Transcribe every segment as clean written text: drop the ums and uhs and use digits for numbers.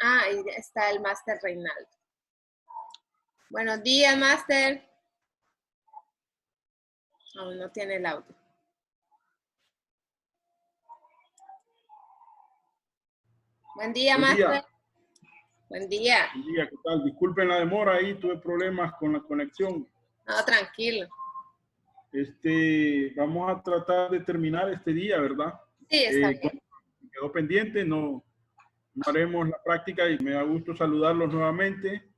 Ah, ahí está el máster Reinaldo. Buenos días, máster. Aún no tiene el audio. Buen día, Buen máster. día. Buen día. Buen día, ¿qué tal? Disculpen la demora ahí, tuve problemas con la conexión. No, tranquilo. Vamos a tratar de terminar este día, ¿verdad? Sí, está bien. Quedó pendiente, no haremos la práctica y me da gusto saludarlos nuevamente.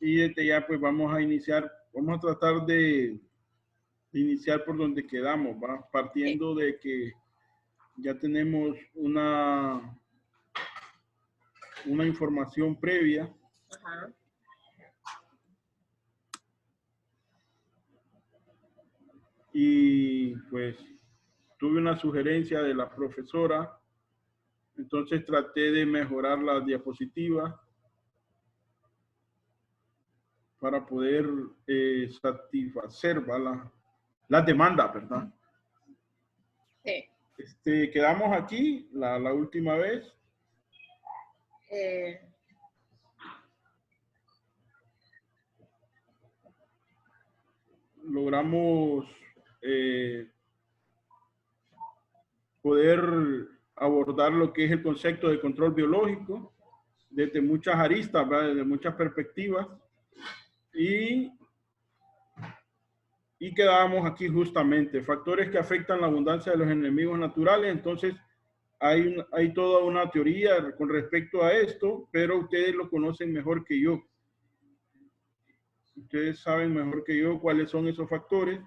Y desde ya pues vamos a tratar de iniciar por donde quedamos, ¿va? Partiendo de que ya tenemos una información previa. Ajá. Y pues tuve una sugerencia de la profesora, entonces traté de mejorar las diapositivas para poder satisfacer las demandas, ¿verdad? Sí. Quedamos aquí la última vez. Logramos poder abordar lo que es el concepto de control biológico desde muchas aristas, ¿verdad? Desde muchas perspectivas. Y quedábamos aquí justamente, factores que afectan la abundancia de los enemigos naturales. Entonces, hay toda una teoría con respecto a esto, pero ustedes lo conocen mejor que yo. Ustedes saben mejor que yo cuáles son esos factores.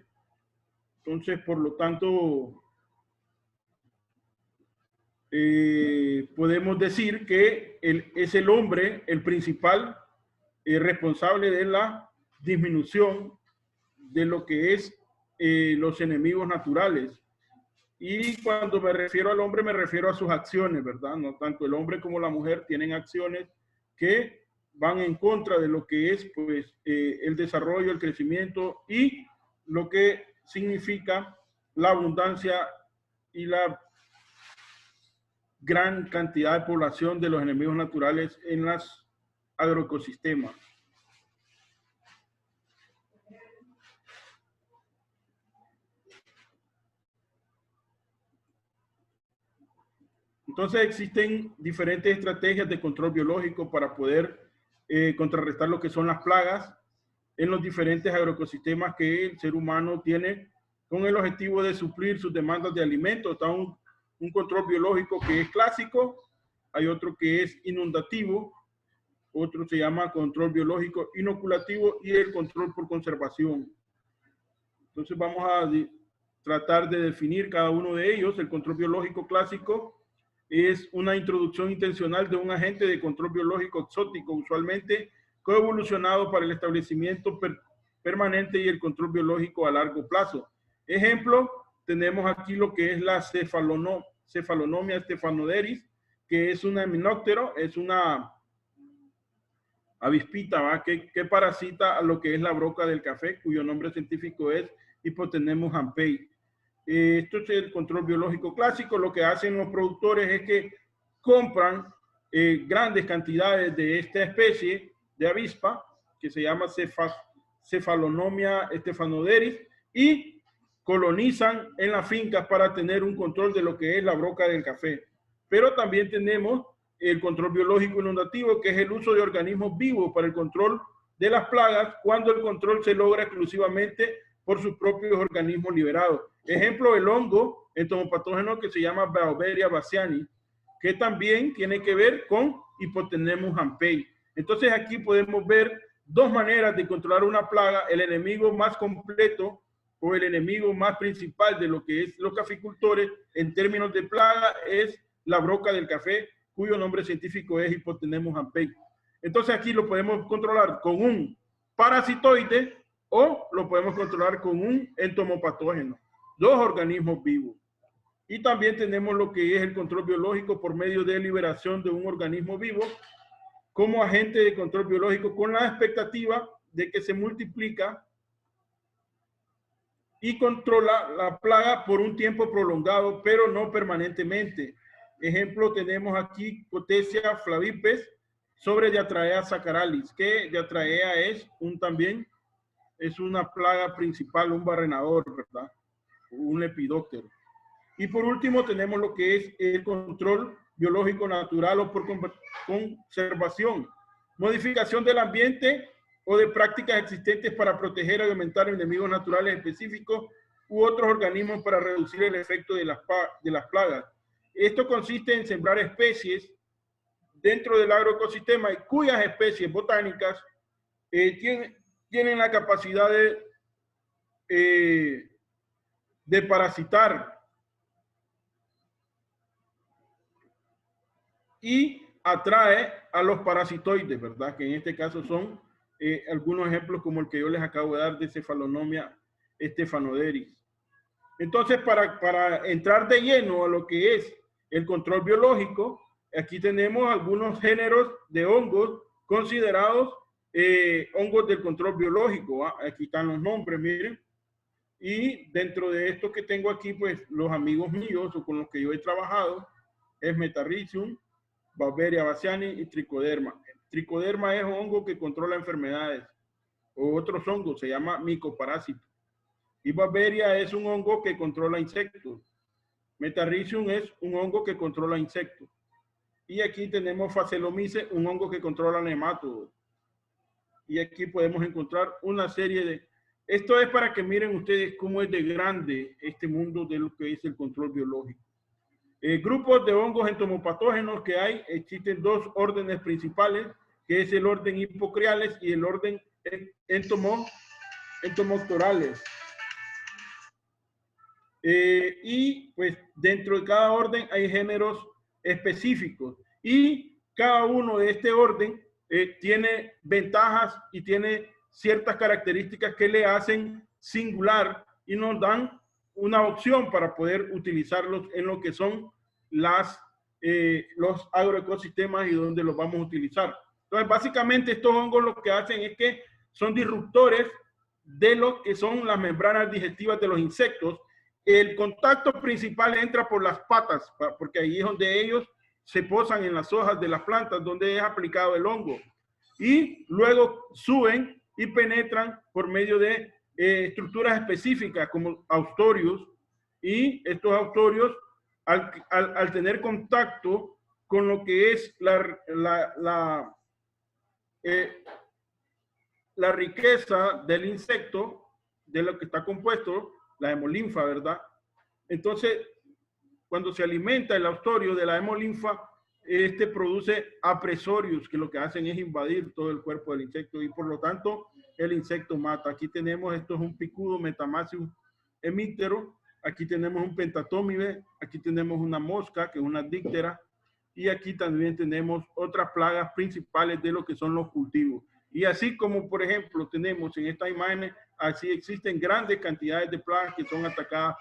Entonces, por lo tanto, podemos decir que es el hombre el principal responsable de la disminución de lo que es los enemigos naturales. Y cuando me refiero al hombre, me refiero a sus acciones, ¿verdad? No tanto el hombre como la mujer tienen acciones que van en contra de lo que es, pues, el desarrollo, el crecimiento y lo que significa la abundancia y la gran cantidad de población de los enemigos naturales en los agroecosistemas. Entonces existen diferentes estrategias de control biológico para poder contrarrestar lo que son las plagas en los diferentes agroecosistemas que el ser humano tiene con el objetivo de suplir sus demandas de alimentos. Está un control biológico que es clásico, hay otro que es inundativo, otro se llama control biológico inoculativo y el control por conservación. Entonces vamos a tratar de definir cada uno de ellos. El control biológico clásico es una introducción intencional de un agente de control biológico exótico, usualmente coevolucionado para el establecimiento permanente y el control biológico a largo plazo. Ejemplo, tenemos aquí lo que es la Cephalonomia stephanoderis, que es un himenóptero, es una avispita, ¿va? Que parasita a lo que es la broca del café, cuyo nombre científico es Hypotenemus hampei. Esto es el control biológico clásico. Lo que hacen los productores es que compran grandes cantidades de esta especie de avispa, que se llama Cephalonomia stephanoderis, y colonizan en las fincas para tener un control de lo que es la broca del café. Pero también tenemos el control biológico inundativo, que es el uso de organismos vivos para el control de las plagas, cuando el control se logra exclusivamente por sus propios organismos liberados. Ejemplo, el hongo entomopatógeno que se llama Beauveria bassiani, que también tiene que ver con Hypotenemus hampei. Entonces aquí podemos ver dos maneras de controlar una plaga. El enemigo más completo o el enemigo más principal de lo que es los caficultores en términos de plaga es la broca del café, cuyo nombre científico es Hypotenemus hampei. Entonces aquí lo podemos controlar con un parasitoide o lo podemos controlar con un entomopatógeno, dos organismos vivos. Y también tenemos lo que es el control biológico por medio de liberación de un organismo vivo como agente de control biológico con la expectativa de que se multiplica y controla la plaga por un tiempo prolongado, pero no permanentemente. Ejemplo, tenemos aquí Potesia flavipes, sobre Diatraea saccharalis, que Diatraea es es una plaga principal, un barrenador, ¿verdad? Un lepidóptero. Y por último tenemos lo que es el control biológico natural o por conservación, modificación del ambiente o de prácticas existentes para proteger y aumentar enemigos naturales específicos u otros organismos para reducir el efecto de las plagas. Esto consiste en sembrar especies dentro del agroecosistema y cuyas especies botánicas tienen la capacidad de parasitar y atrae a los parasitoides, ¿verdad? Que en este caso son algunos ejemplos como el que yo les acabo de dar de Cephalonomia stephanoderis. Entonces, para entrar de lleno a lo que es el control biológico, aquí tenemos algunos géneros de hongos considerados hongos del control biológico. Aquí están los nombres, miren. Y dentro de esto que tengo aquí, pues los amigos míos o con los que yo he trabajado es Metarrhizium, Bacteria bassiani y Trichoderma. Trichoderma es un hongo que controla enfermedades o otros hongos, se llama micoparásito. Y Bacteria es un hongo que controla insectos. Metarrhizium es un hongo que controla insectos. Y aquí tenemos Phacelomices, un hongo que controla nematodos. Y aquí podemos encontrar una serie de... Esto es para que miren ustedes cómo es de grande este mundo de lo que es el control biológico. Grupos de hongos entomopatógenos que hay, existen dos órdenes principales, que es el orden Hippocreales y el orden Entomoctorales. Y pues dentro de cada orden hay géneros específicos y cada uno de este orden tiene ventajas y tiene ciertas características que le hacen singular y nos dan una opción para poder utilizarlos en lo que son los agroecosistemas y donde los vamos a utilizar. Entonces, básicamente estos hongos lo que hacen es que son disruptores de lo que son las membranas digestivas de los insectos. El contacto principal entra por las patas, porque ahí es donde ellos se posan en las hojas de las plantas, donde es aplicado el hongo. Y luego suben y penetran por medio de estructuras específicas como austorios, y estos austorios al tener contacto con lo que es la riqueza del insecto, de lo que está compuesto, la hemolinfa, ¿verdad? Entonces, cuando se alimenta el austorio de la hemolinfa, produce apresorios, que lo que hacen es invadir todo el cuerpo del insecto y por lo tanto el insecto mata. Aquí tenemos, esto es un picudo Metamasium hemíptero, aquí tenemos un pentatómide, aquí tenemos una mosca, que es una díptera, y aquí también tenemos otras plagas principales de lo que son los cultivos. Y así como, por ejemplo, tenemos en estas imágenes, así existen grandes cantidades de plagas que son atacadas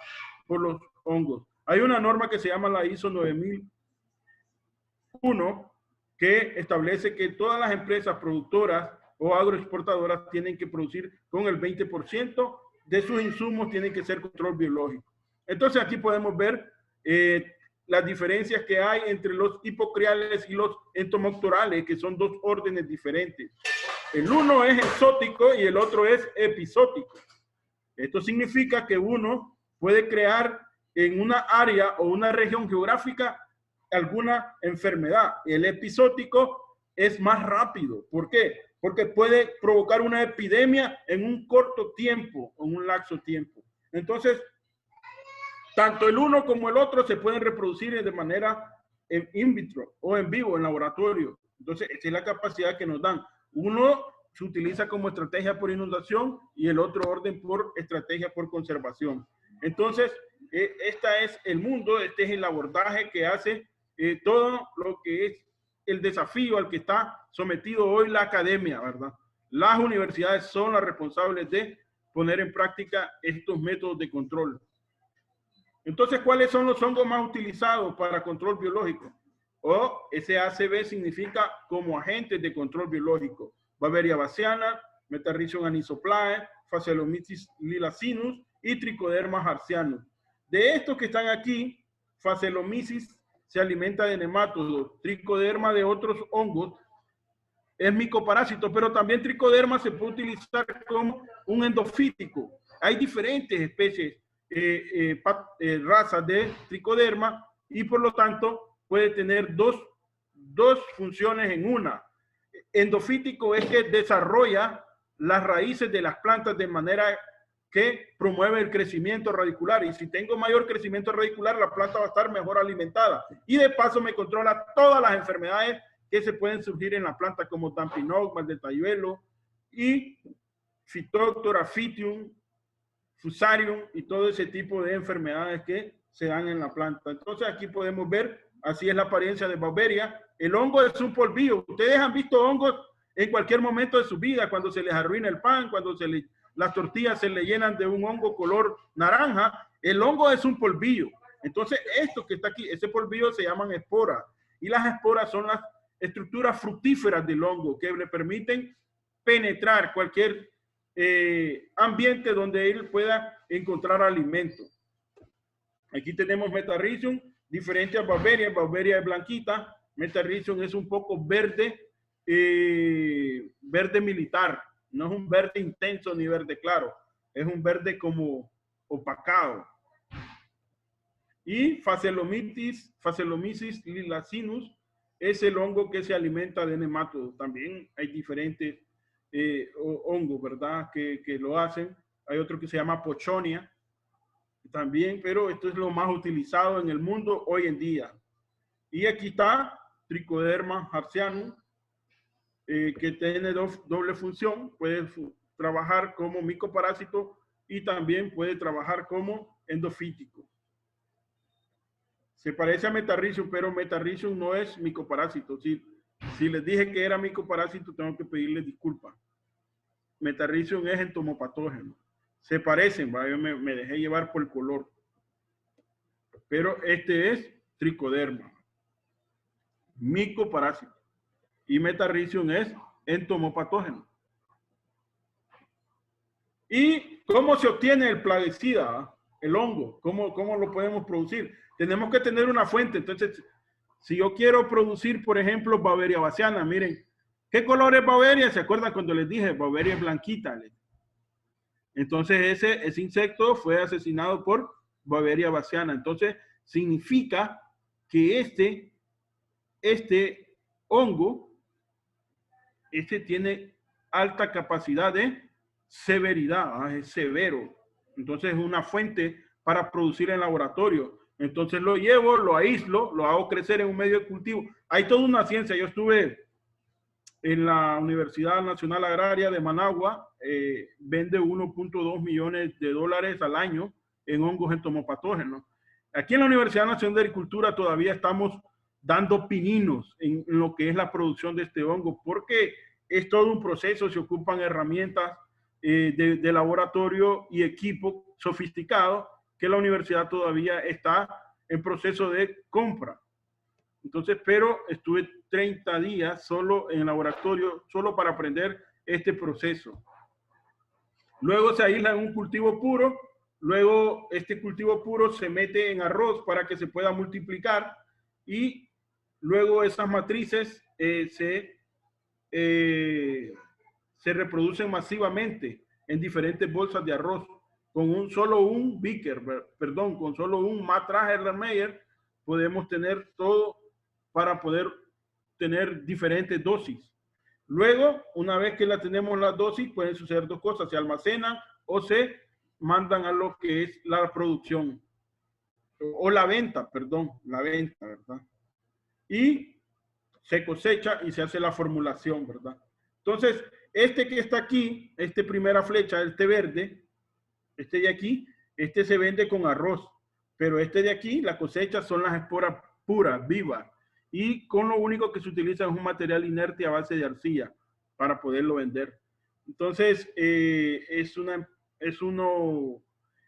por los hongos. Hay una norma que se llama la ISO 9001 que establece que todas las empresas productoras o agroexportadoras tienen que producir con el 20% de sus insumos, tienen que ser control biológico. Entonces aquí podemos ver las diferencias que hay entre los hipocriales y los entomoctorales, que son dos órdenes diferentes. El uno es exótico y el otro es episótico. Esto significa que uno puede crear en una área o una región geográfica alguna enfermedad. El episótico es más rápido. ¿Por qué? Porque puede provocar una epidemia en un corto tiempo, en un lapso tiempo. Entonces, tanto el uno como el otro se pueden reproducir de manera in vitro o en vivo, en laboratorio. Entonces, esa es la capacidad que nos dan. Uno se utiliza como estrategia por inundación y el otro orden por estrategia por conservación. Entonces, este es el mundo, este es el abordaje que hace todo lo que es el desafío al que está sometido hoy la academia, ¿verdad? Las universidades son las responsables de poner en práctica estos métodos de control. Entonces, ¿cuáles son los hongos más utilizados para control biológico? SACB significa como agentes de control biológico. Bacteria bassiana, Metarrhizium anisoplae, Phacelomices lilacinus y Trichoderma harzianus. De estos que están aquí, Phacelomices se alimenta de nematodos, Trichoderma de otros hongos es micoparásito, pero también tricoderma se puede utilizar como un endofítico. Hay diferentes especies, razas de tricoderma y por lo tanto puede tener dos funciones en una. Endofítico es que desarrolla las raíces de las plantas de manera que promueve el crecimiento radicular, y si tengo mayor crecimiento radicular, la planta va a estar mejor alimentada y de paso me controla todas las enfermedades que se pueden surgir en la planta, como Dampinog, mal de tayuelo y Phytophthora Phytium, Fusarium y todo ese tipo de enfermedades que se dan en la planta. Entonces aquí podemos ver, así es la apariencia de Beauveria. El hongo es un polvillo. Ustedes han visto hongos en cualquier momento de su vida, cuando se les arruina el pan, cuando las tortillas se le llenan de un hongo color naranja. El hongo es un polvillo. Entonces esto que está aquí, ese polvillo se llaman esporas. Y las esporas son las estructuras fructíferas del hongo que le permiten penetrar cualquier ambiente donde él pueda encontrar alimento. Aquí tenemos Metarrhizium, diferente a Beauveria. Beauveria es blanquita, Metarrhizium es un poco verde, verde militar, no es un verde intenso ni verde claro, es un verde como opacado. Y Phacelomisis lilacinus es el hongo que se alimenta de nematodos. También hay diferentes hongos, ¿verdad? Que lo hacen. Hay otro que se llama Pochonia también, pero esto es lo más utilizado en el mundo hoy en día. Y aquí está Trichoderma harzianum, que tiene doble función. Puede trabajar como micoparásito y también puede trabajar como endofítico. Se parece a Metarrhizium, pero Metarrhizium no es micoparásito. Si les dije que era micoparásito, tengo que pedirles disculpas. Metarrhizium es entomopatógeno. Se parecen, ¿va? Yo me dejé llevar por el color. Pero este es tricoderma, micoparásito. Y Metarrhizium es entomopatógeno. ¿Y cómo se obtiene el plaguicida, el hongo? ¿Cómo lo podemos producir? Tenemos que tener una fuente. Entonces, si yo quiero producir, por ejemplo, Beauveria bassiana, miren, ¿qué color es Beauveria? ¿Se acuerdan cuando les dije? Beauveria es blanquita. Entonces, ese insecto fue asesinado por Beauveria bassiana. Entonces, significa que este hongo, tiene alta capacidad de severidad, es severo. Entonces, es una fuente para producir en laboratorio. Entonces, lo llevo, lo aíslo, lo hago crecer en un medio de cultivo. Hay toda una ciencia. Yo estuve en la Universidad Nacional Agraria de Managua, vende 1.2 millones de dólares al año en hongos entomopatógenos. Aquí en la Universidad Nacional de Agricultura todavía estamos dando pininos en lo que es la producción de este hongo, porque es todo un proceso, se ocupan herramientas de laboratorio y equipo sofisticado que la universidad todavía está en proceso de compra. Entonces, pero estuve 30 días solo en el laboratorio, solo para aprender este proceso. Luego se aísla en un cultivo puro, luego este cultivo puro se mete en arroz para que se pueda multiplicar y luego esas matrices se reproducen masivamente en diferentes bolsas de arroz. Con solo un beaker, con solo un Matra Erlenmeyer podemos tener todo para poder tener diferentes dosis. Luego, una vez que la tenemos la dosis, pueden suceder dos cosas: se almacenan o se mandan a lo que es la producción o la venta, ¿verdad? Y se cosecha y se hace la formulación, ¿verdad? Entonces, este que está aquí, primera flecha, este verde, este de aquí, se vende con arroz, pero este de aquí, la cosecha son las esporas puras, vivas, y con lo único que se utiliza es un material inerte a base de arcilla para poderlo vender. Entonces, esto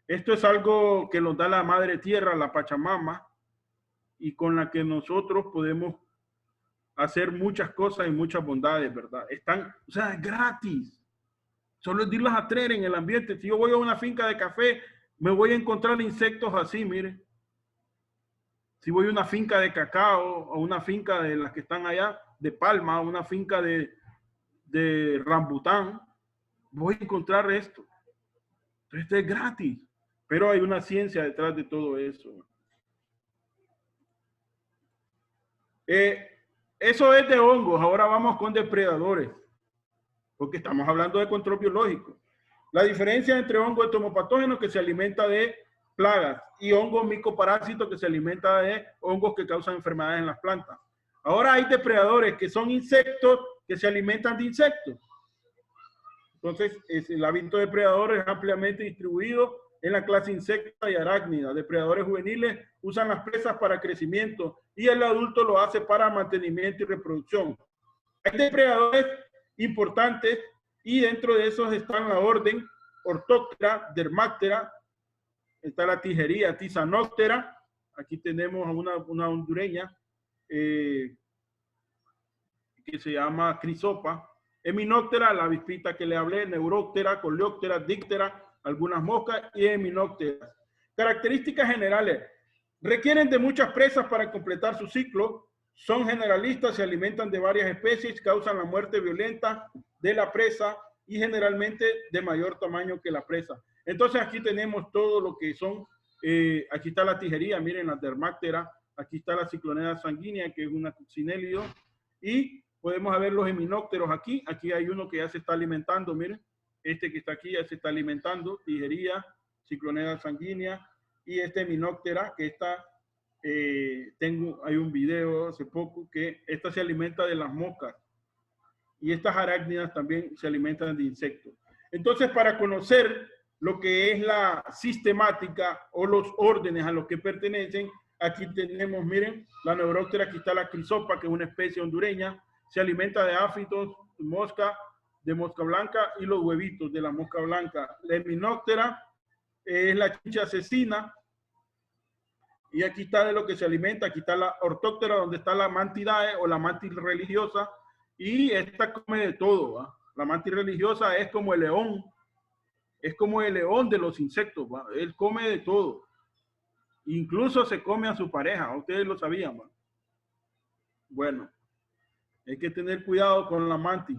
es algo que nos da la madre tierra, la Pachamama, y con la que nosotros podemos hacer muchas cosas y muchas bondades, ¿verdad? O sea, es gratis. Solo es irlas a traer en el ambiente. Si yo voy a una finca de café, me voy a encontrar insectos así, miren. Si voy a una finca de cacao, o una finca de las que están allá, de palma, o una finca de de rambután, voy a encontrar esto. Esto es gratis, pero hay una ciencia detrás de todo eso. Eso es de hongos. Ahora vamos con depredadores, porque estamos hablando de control biológico. La diferencia entre hongo entomopatógeno que se alimenta de plagas y hongo micoparásito que se alimenta de hongos que causan enfermedades en las plantas. Ahora hay depredadores que son insectos que se alimentan de insectos. Entonces, el hábito depredador es ampliamente distribuido en la clase insecta y arácnida. Depredadores juveniles usan las presas para crecimiento y el adulto lo hace para mantenimiento y reproducción. Hay depredadores importantes y dentro de esos están la orden Orthoptera, Dermaptera, está la tijería Tisanoptera, aquí tenemos a una hondureña que se llama Crisopa, Hymenoptera, la avispita que le hablé, Neuroptera, Coleoptera, Dictera, algunas moscas y Hymenopteras. Características generales. Requieren de muchas presas para completar su ciclo, son generalistas, se alimentan de varias especies, causan la muerte violenta de la presa y generalmente de mayor tamaño que la presa. Entonces aquí tenemos todo lo que son, aquí está la tijería, miren la Dermaptera, aquí está la Ciclonea sanguínea, que es una coccinélido, y podemos ver los hymenópteros aquí. Aquí hay uno que ya se está alimentando, miren. Este que está aquí ya se está alimentando. Tijería, Ciclonea sanguínea. Y este hymenóptera que está, hay un video hace poco que esta se alimenta de las moscas. Y estas arácnidas también se alimentan de insectos. Entonces, para conocer lo que es la sistemática o los órdenes a los que pertenecen, aquí tenemos, miren, la Neuroptera, aquí está la Crisopa, que es una especie hondureña. Se alimenta de áfidos, de mosca blanca y los huevitos de la mosca blanca. La Hymenoptera es la chincha asesina. Y aquí está de lo que se alimenta. Aquí está la Orthoptera, donde está la Mantidae o la mantis religiosa. Y esta come de todo, ¿va? La mantis religiosa es como el león. Es como el león de los insectos, ¿va? Él come de todo. Incluso se come a su pareja. Ustedes lo sabían, ¿va? Bueno. Hay que tener cuidado con la mantis.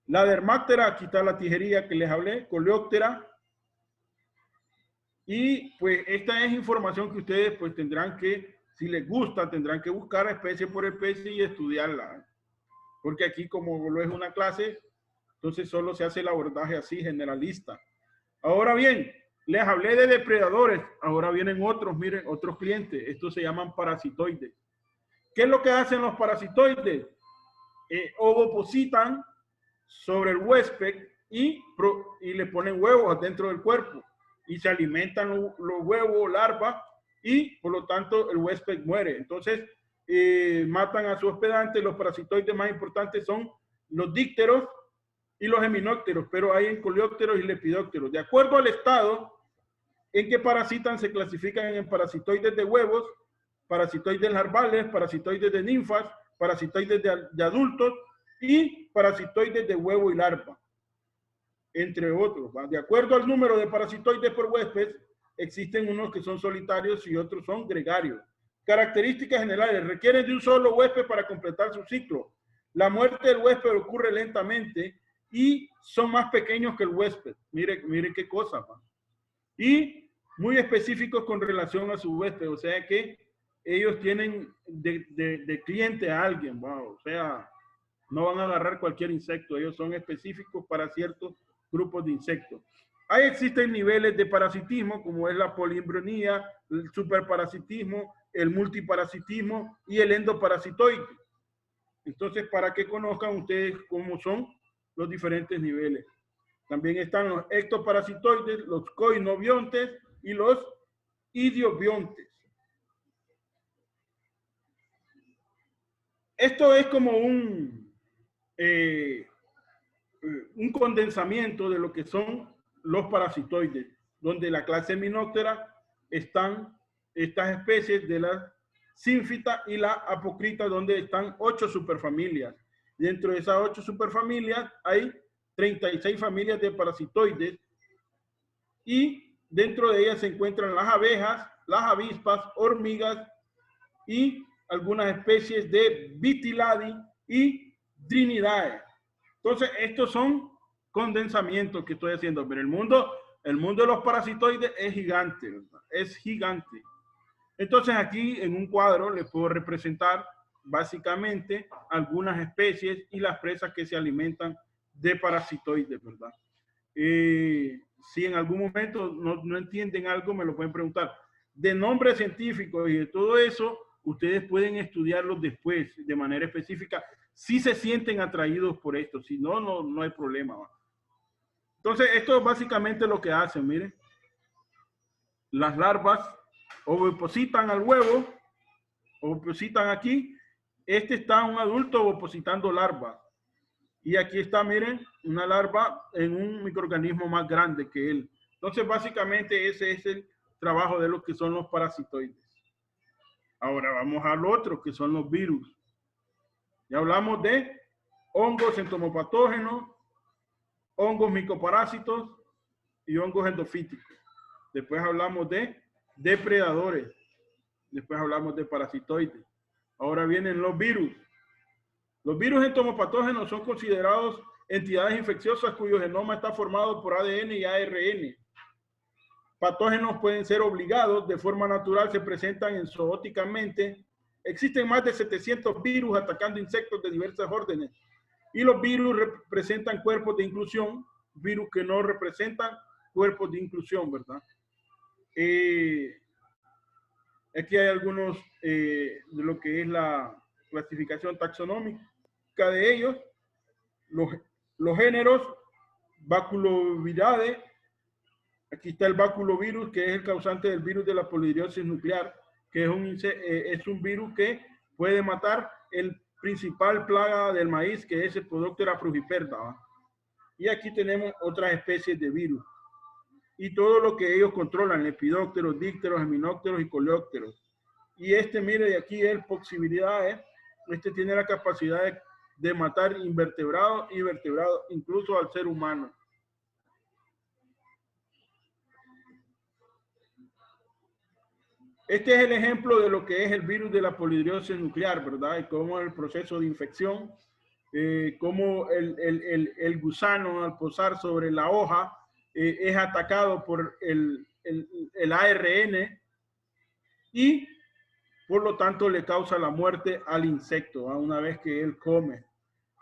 La Dermaptera, aquí está la tijería que les hablé, Coleoptera. Y pues esta es información que ustedes pues tendrán que, si les gusta, tendrán que buscar especie por especie y estudiarla. Porque aquí como lo es una clase, entonces solo se hace el abordaje así, generalista. Ahora bien, les hablé de depredadores. Ahora vienen otros, miren, otros clientes. Estos se llaman parasitoides. ¿Qué es lo que hacen los parasitoides? Ovopositan sobre el huésped y le ponen huevos dentro del cuerpo y se alimentan los huevos, larvas, y por lo tanto el huésped muere. Entonces matan a su hospedante. Los parasitoides más importantes son los dícteros y los hymenópteros, pero hay en coleópteros y lepidópteros. De acuerdo al estado en que parasitan, se clasifican en parasitoides de huevos, parasitoides larvales, parasitoides de ninfas, parasitoides de adultos y parasitoides de huevo y larva, entre otros. ¿Va? De acuerdo al número de parasitoides por huésped, existen unos que son solitarios y otros son gregarios. Características generales: requieren de un solo huésped para completar su ciclo. La muerte del huésped ocurre lentamente y son más pequeños que el huésped. Mire qué cosa. ¿Va? Y muy específicos con relación a su huésped, o sea que ellos tienen de cliente a alguien, wow, o sea, no van a agarrar cualquier insecto, ellos son específicos para ciertos grupos de insectos. Ahí existen niveles de parasitismo, como es la poliembrionía, el superparasitismo, el multiparasitismo y el endoparasitoide. Entonces, para que conozcan ustedes cómo son los diferentes niveles. También están los ectoparasitoides, los coinobiontes y los idiobiontes. Esto es como un condensamiento de lo que son los parasitoides, donde la clase Hymenoptera están estas especies de la sínfita y la apocrita, donde están 8 superfamilias. Dentro de esas 8 superfamilias hay 36 familias de parasitoides y dentro de ellas se encuentran las abejas, las avispas, hormigas y algunas especies de Vitiladi y Drinidae. Entonces, estos son condensamientos que estoy haciendo, pero el mundo de los parasitoides es gigante, ¿verdad? Es gigante. Entonces, aquí en un cuadro les puedo representar básicamente algunas especies y las presas que se alimentan de parasitoides, ¿verdad? Si en algún momento no entienden algo, me lo pueden preguntar. De nombres científicos y de todo eso, ustedes pueden estudiarlos después de manera específica si se sienten atraídos por esto. Si no, no hay problema. ¿Va? Entonces, esto es básicamente lo que hacen, miren. Las larvas ovipositan al huevo, ovipositan aquí. Este está un adulto ovipositando larvas. Y aquí está, miren, una larva en un microorganismo más grande que él. Entonces, básicamente ese es el trabajo de lo que son los parasitoides. Ahora vamos al otro, que son los virus. Ya hablamos de hongos entomopatógenos, hongos micoparásitos y hongos endofíticos. Después hablamos de depredadores. Después hablamos de parasitoides. Ahora vienen los virus. Los virus entomopatógenos son considerados entidades infecciosas cuyo genoma está formado por ADN y ARN. Patógenos pueden ser obligados, de forma natural se presentan zoóticamente. Existen más de 700 virus atacando insectos de diversas órdenes. Y los virus representan cuerpos de inclusión, virus que no representan cuerpos de inclusión, ¿verdad? Aquí hay algunos de lo que es la clasificación taxonómica de ellos, los géneros, Baculoviridae. Aquí está el baculovirus, que es el causante del virus de la polidiosis nuclear, que es un virus que puede matar el principal plaga del maíz, que es el Podoptera frugiperda. ¿Va? Y aquí tenemos otras especies de virus. Y todo lo que ellos controlan, lepidópteros, dípteros, geminópteros y coleópteros. Y mire, de aquí el Poxviridae, tiene la capacidad de matar invertebrados y vertebrados, incluso al ser humano. Este es el ejemplo de lo que es el virus de la polidiosis nuclear, ¿verdad? Y cómo el proceso de infección, cómo el gusano al posar sobre la hoja es atacado por el ARN y por lo tanto le causa la muerte al insecto, ¿va? Una vez que él come.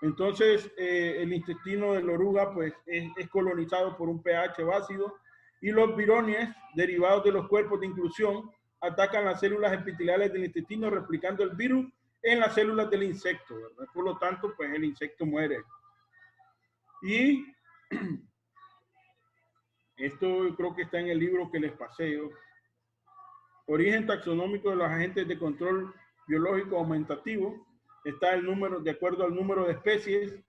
Entonces, el intestino de la oruga pues, es colonizado por un pH básico y los vironies, derivados de los cuerpos de inclusión, atacan las células epiteliales del intestino replicando el virus en las células del insecto, ¿verdad? Por lo tanto, pues el insecto muere. Y esto creo que está en el libro que les pasé yo. Origen taxonómico de los agentes de control biológico aumentativo. Está el número, de acuerdo al número de especies.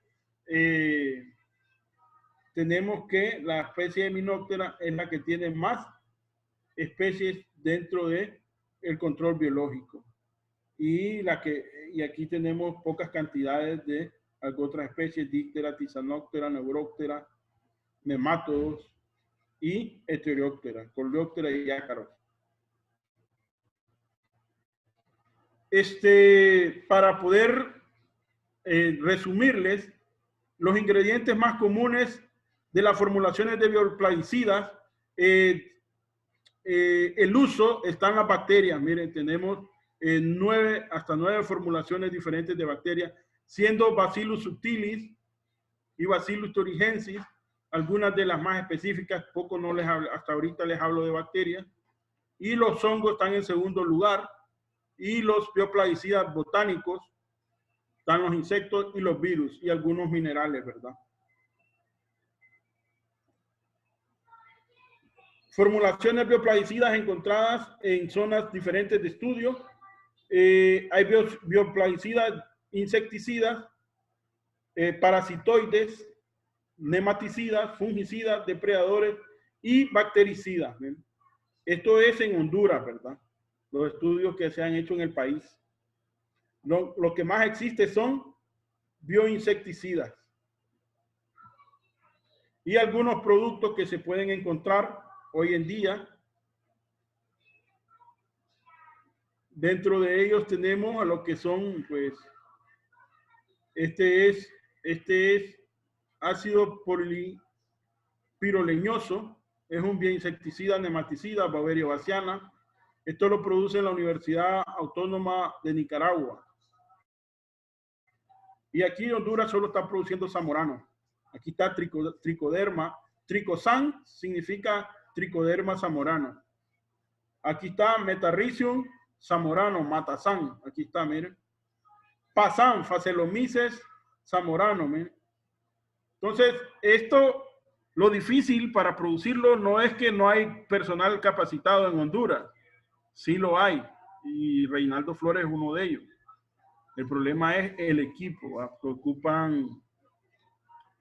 Tenemos que la especie de Hymenoptera es la que tiene más especies dentro de el control biológico. Y aquí tenemos pocas cantidades de otras especies, Dictera, Tisanóptera, Neuróptera, nemátodos y Heteróptera, Coleóptera y ácaros. Para poder resumirles, los ingredientes más comunes de las formulaciones de bioplaguicidas, el uso están las bacterias. Miren, tenemos hasta 9 formulaciones diferentes de bacterias, siendo Bacillus subtilis y Bacillus thuringiensis algunas de las más específicas. Poco no les hablo, hasta ahorita les hablo de bacterias. Y los hongos están en segundo lugar. Y los bioplaguicidas botánicos están los insectos y los virus y algunos minerales, ¿verdad? Formulaciones bioplaguicidas encontradas en zonas diferentes de estudio. Hay bioplaguicidas insecticidas, parasitoides, nematicidas, fungicidas, depredadores y bactericidas. ¿Ven? Esto es en Honduras, ¿verdad? Los estudios que se han hecho en el país. Lo que más existe son bioinsecticidas. Y algunos productos que se pueden encontrar hoy en día. Dentro de ellos tenemos a lo que son, pues, este es ácido polipiroleñoso, es un bioinsecticida nematicida, Beauveria bassiana. Esto lo produce la Universidad Autónoma de Nicaragua. Y aquí en Honduras solo está produciendo Zamorano. Aquí está tricoderma. Tricosan significa tricoderma zamorano. Aquí está Metarrhizium zamorano, Matazán. Aquí está, miren. Pasan, Phacelomices zamorano, miren. Entonces, esto, lo difícil para producirlo no es que no hay personal capacitado en Honduras. Sí lo hay. Y Reinaldo Flores es uno de ellos. El problema es el equipo, ¿va? Que ocupan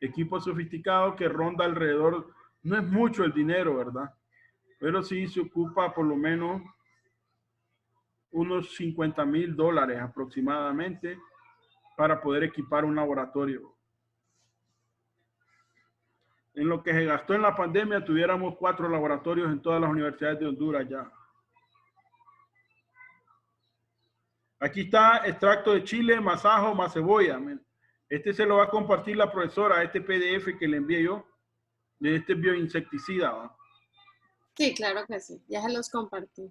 equipos sofisticados que ronda alrededor, no es mucho el dinero, ¿verdad? Pero sí se ocupa por lo menos unos $50,000 aproximadamente para poder equipar un laboratorio. En lo que se gastó en la pandemia, tuviéramos 4 laboratorios en todas las universidades de Honduras ya. Aquí está extracto de chile, más ajo, más cebolla. Este se lo va a compartir la profesora, este PDF que le envié yo, de este bioinsecticida, ¿va? Sí, claro que sí. Ya se los compartí.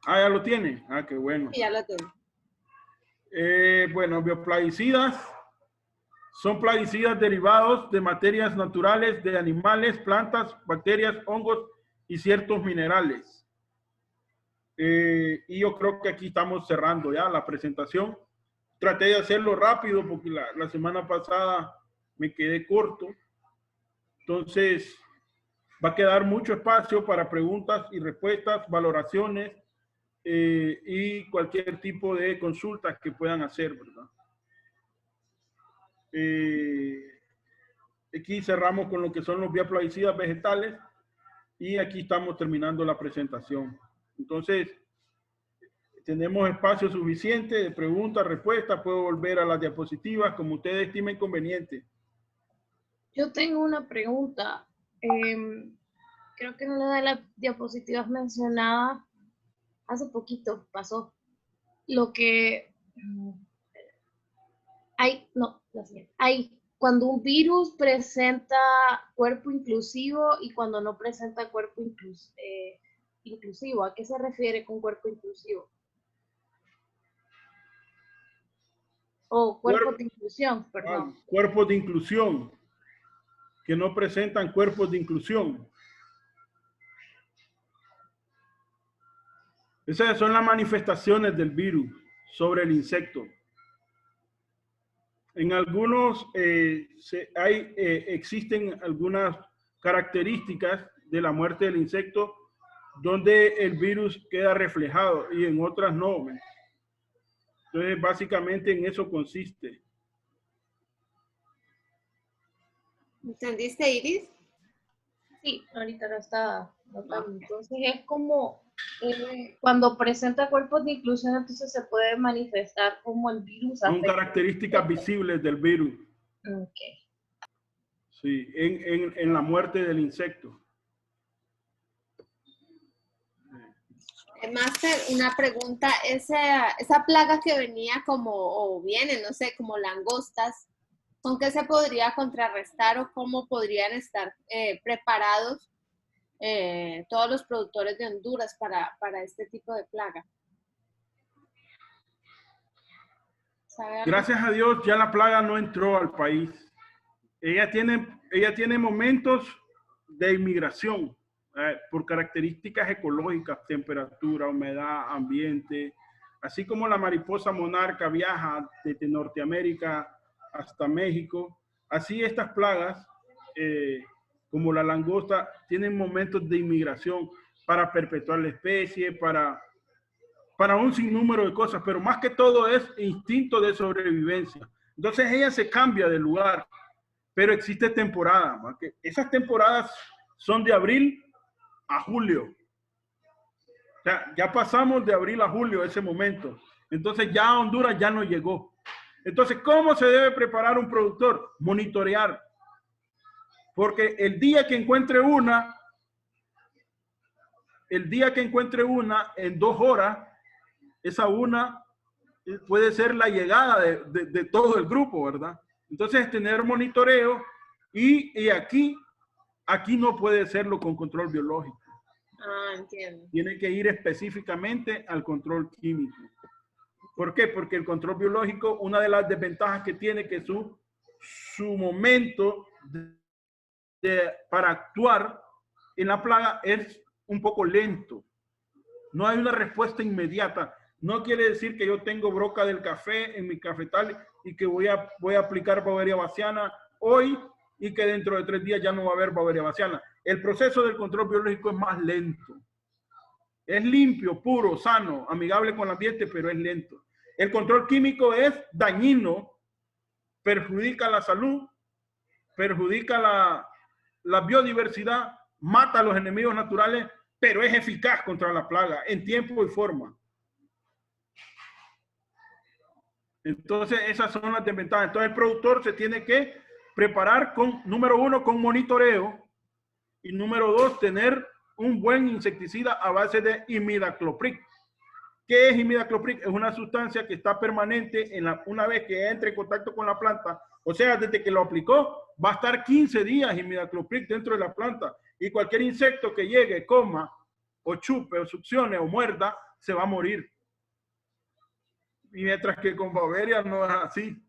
Ah, ¿ya lo tiene? Ah, qué bueno. Sí, ya lo tengo. Bueno, bioplaguicidas son plaguicidas derivados de materias naturales de animales, plantas, bacterias, hongos y ciertos minerales. Y yo creo que aquí estamos cerrando ya la presentación. Traté de hacerlo rápido porque la semana pasada me quedé corto. Entonces, va a quedar mucho espacio para preguntas y respuestas, valoraciones y cualquier tipo de consultas que puedan hacer, ¿verdad? Aquí cerramos con lo que son los bioplaguicidas vegetales y aquí estamos terminando la presentación. Entonces, tenemos espacio suficiente de preguntas, respuestas. Puedo volver a las diapositivas como ustedes estimen conveniente. Yo tengo una pregunta. Creo que en una de las diapositivas mencionaba, hace poquito pasó, lo que hay, no, la siguiente. Hay cuando un virus presenta cuerpo inclusivo y cuando no presenta cuerpo inclusivo. ¿A qué se refiere con cuerpo inclusivo? O cuerpos de inclusión, perdón. Cuerpos de inclusión, que no presentan cuerpos de inclusión. Esas son las manifestaciones del virus sobre el insecto. En algunos existen algunas características de la muerte del insecto donde el virus queda reflejado y en otras no. Entonces, básicamente en eso consiste. ¿Entendiste, Iris? Sí, ahorita lo estaba notando. Entonces es como cuando presenta cuerpos de inclusión, entonces se puede manifestar como el virus. Son características visibles del virus. Ok. Sí, en la muerte del insecto. Máster, una pregunta. Esa plaga que venía como, o viene, no sé, como langostas, ¿con qué se podría contrarrestar o cómo podrían estar preparados todos los productores de Honduras para este tipo de plaga? Gracias a Dios ya la plaga no entró al país. Ella tiene momentos de inmigración por características ecológicas, temperatura, humedad, ambiente, así como la mariposa monarca viaja desde Norteamérica hasta México. Así estas plagas, como la langosta, tienen momentos de inmigración para perpetuar la especie, para un sinnúmero de cosas, pero más que todo es instinto de sobrevivencia. Entonces ella se cambia de lugar, pero existe temporada, ¿no? Que esas temporadas son de abril a julio. O sea, ya pasamos de abril a julio ese momento. Entonces ya a Honduras ya no llegó. Entonces, ¿cómo se debe preparar un productor? Monitorear. Porque el día que encuentre una, en 2 horas, esa una puede ser la llegada de todo el grupo, ¿verdad? Entonces, tener monitoreo Y aquí no puede serlo con control biológico. Ah, entiendo. Tiene que ir específicamente al control químico. ¿Por qué? Porque el control biológico, una de las desventajas que tiene que su momento para actuar en la plaga es un poco lento. No hay una respuesta inmediata. No quiere decir que yo tengo broca del café en mi cafetal y que voy a aplicar Beauveria bassiana hoy y que dentro de 3 días ya no va a haber Beauveria bassiana. El proceso del control biológico es más lento. Es limpio, puro, sano, amigable con el ambiente, pero es lento. El control químico es dañino, perjudica la salud, perjudica la biodiversidad, mata a los enemigos naturales, pero es eficaz contra la plaga en tiempo y forma. Entonces, esas son las desventajas. Entonces, el productor se tiene que preparar con, número 1, con monitoreo, y número 2, tener un buen insecticida a base de imidacloprid. ¿Qué es imidacloprid? Es una sustancia que está permanente una vez que entre en contacto con la planta. O sea, desde que lo aplicó, va a estar 15 días imidacloprid dentro de la planta. Y cualquier insecto que llegue, coma, o chupe, o succione, o muerda, se va a morir. Y mientras que con Beauveria no es así.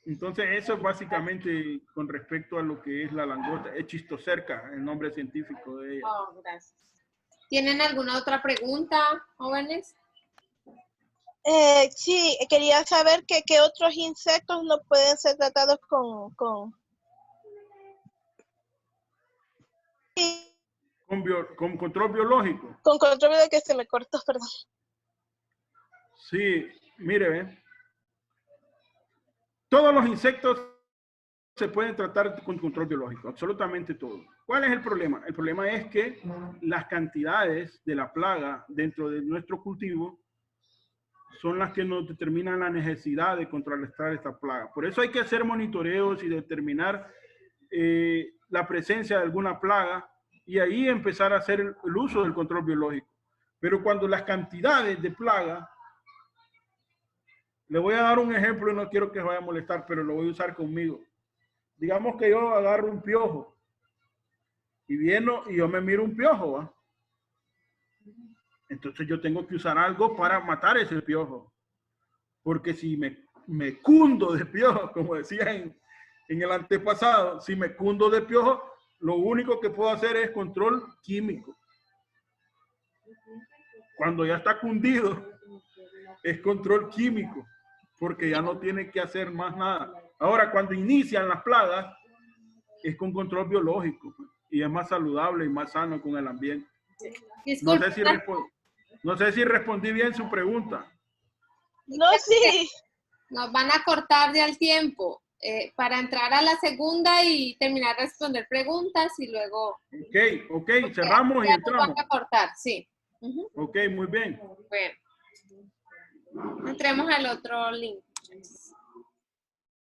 Entonces, eso es básicamente con respecto a lo que es la langosta. Es Schistocerca, el nombre científico de ella. Oh, gracias. ¿Tienen alguna otra pregunta, jóvenes? Sí, quería saber qué otros insectos no pueden ser tratados con control biológico. Con control de que se me cortó, perdón. Sí, mire, ¿ven? Todos los insectos se pueden tratar con control biológico, absolutamente todos. ¿Cuál es el problema? El problema es que las cantidades de la plaga dentro de nuestro cultivo son las que nos determinan la necesidad de contrarrestar esta plaga. Por eso hay que hacer monitoreos y determinar la presencia de alguna plaga y ahí empezar a hacer el uso del control biológico. Pero cuando las cantidades de plaga, le voy a dar un ejemplo y no quiero que se vaya a molestar, pero lo voy a usar conmigo. Digamos que yo agarro un piojo y yo me miro un piojo, ¿va? Entonces yo tengo que usar algo para matar ese piojo. Porque si me cundo de piojo, como decía en el antepasado, si me cundo de piojo, lo único que puedo hacer es control químico. Cuando ya está cundido, es control químico, porque ya no tiene que hacer más nada. Ahora, cuando inician las plagas, es con control biológico y es más saludable y más sano con el ambiente. No sé si respondí bien su pregunta. No, sí. Nos van a cortar ya el tiempo para entrar a la segunda y terminar de responder preguntas y luego... Ok, cerramos y entramos. Nos van a cortar, sí. Ok, muy bien. Bueno. Entremos al otro link.